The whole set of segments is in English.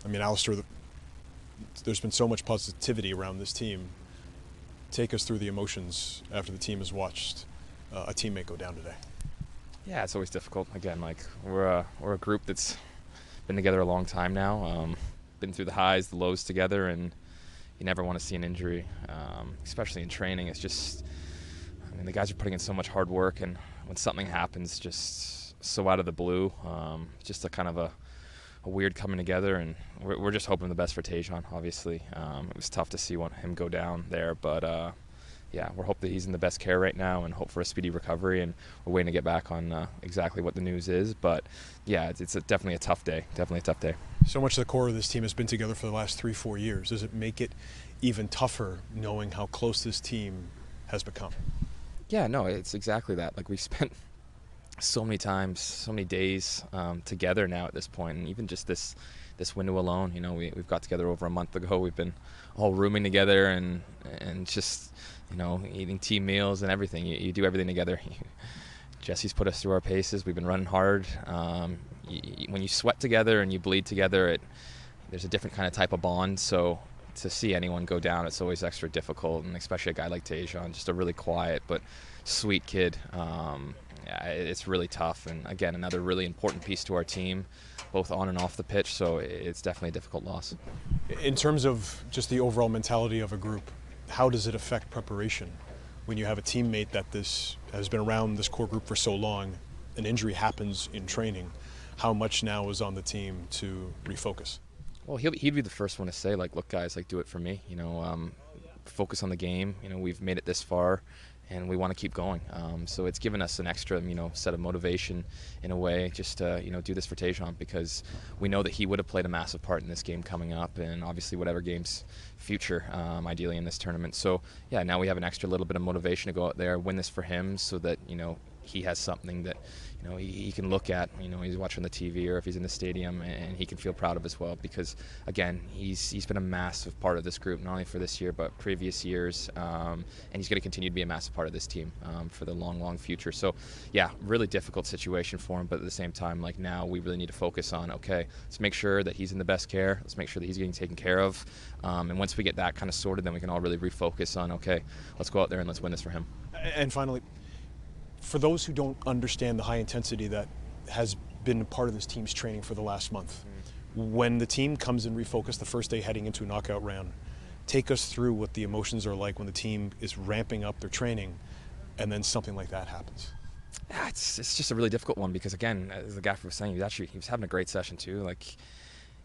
I mean, Alistair, there's been so much positivity around this team. Take us through the emotions after the team has watched a teammate go down today. Yeah, it's always difficult. Again, like we're a group that's been together a long time now. Been through the highs, the lows together, and you never want to see an injury, especially in training. It's just, I mean, the guys are putting in so much hard work, and when something happens, just so out of the blue, just a kind of a weird coming together, and we're just hoping the best for Tajon. Obviously, it was tough to see him go down there, but yeah, we're hoping that he's in the best care right now, and hope for a speedy recovery. And we're waiting to get back on exactly what the news is. But yeah, it's definitely a tough day. Definitely a tough day. So much of the core of this team has been together for the last 3-4 years. Does it make it even tougher knowing how close this team has become? Yeah, no, it's exactly that. Like, we've spent so many times, so many days together now at this point, and even just this window alone, you know, we've got together over a month ago. We've been all rooming together and just, you know, eating team meals and everything. You do everything together. Jesse's put us through our paces. We've been running hard. When you sweat together and you bleed together, there's a different kind of type of bond. So to see anyone go down, it's always extra difficult, and especially a guy like Tajon, just a really quiet but sweet kid. Yeah, it's really tough, and again, another really important piece to our team, both on and off the pitch, so it's definitely a difficult loss. In terms of just the overall mentality of a group, how does it affect preparation when you have a teammate that this has been around this core group for so long, an injury happens in training? How much now is on the team to refocus? Well, he'd be the first one to say, like, look, guys, like, do it for me. You know, focus on the game. You know, we've made it this far, and we want to keep going. So it's given us an extra, you know, set of motivation in a way, just to, you know, do this for Tajon, because we know that he would have played a massive part in this game coming up, and obviously whatever game's future, ideally in this tournament. So yeah, now we have an extra little bit of motivation to go out there, win this for him, so that, you know, he has something that, you know, he can look at, you know, he's watching the TV or if he's in the stadium, and he can feel proud of as well, because again, he's been a massive part of this group, not only for this year but previous years, and he's going to continue to be a massive part of this team for the long future. So yeah, really difficult situation for him, but at the same time, like, now we really need to focus on, okay, let's make sure that he's in the best care, let's make sure that he's getting taken care of, and once we get that kind of sorted, then we can all really refocus on, okay, let's go out there and let's win this for him. And finally, for those who don't understand the high intensity that has been a part of this team's training for the last month, when the team comes in refocused the first day heading into a knockout round, take us through what the emotions are like when the team is ramping up their training and then something like that happens. Yeah, it's just a really difficult one, because again, as the gaffer was saying, he was having a great session too. Like,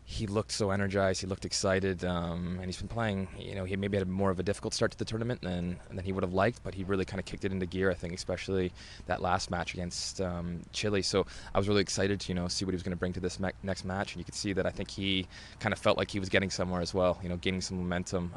he looked so energized, he looked excited, and he's been playing, you know, he maybe had more of a difficult start to the tournament than he would have liked, but he really kind of kicked it into gear, I think, especially that last match against Chile. So I was really excited to, you know, see what he was going to bring to this next match, and you could see that I think he kind of felt like he was getting somewhere as well, you know, gaining some momentum.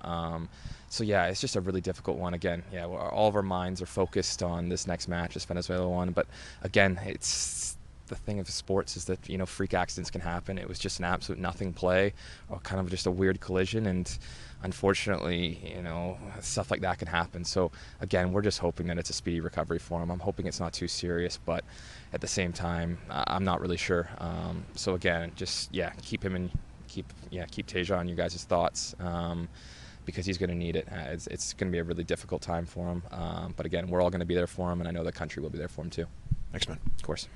So yeah, it's just a really difficult one. Again, yeah, all of our minds are focused on this next match, this Venezuela one, but again, it's the thing of sports is that, you know, freak accidents can happen. It was just an absolute nothing play, or kind of just a weird collision, and unfortunately, you know, stuff like that can happen. So again, we're just hoping that it's a speedy recovery for him. I'm hoping it's not too serious, but at the same time, I'm not really sure. So again, just keep Tajon, you guys' thoughts, because he's going to need it. It's going to be a really difficult time for him, but again, we're all going to be there for him, and I know the country will be there for him too. Thanks, man. Of course.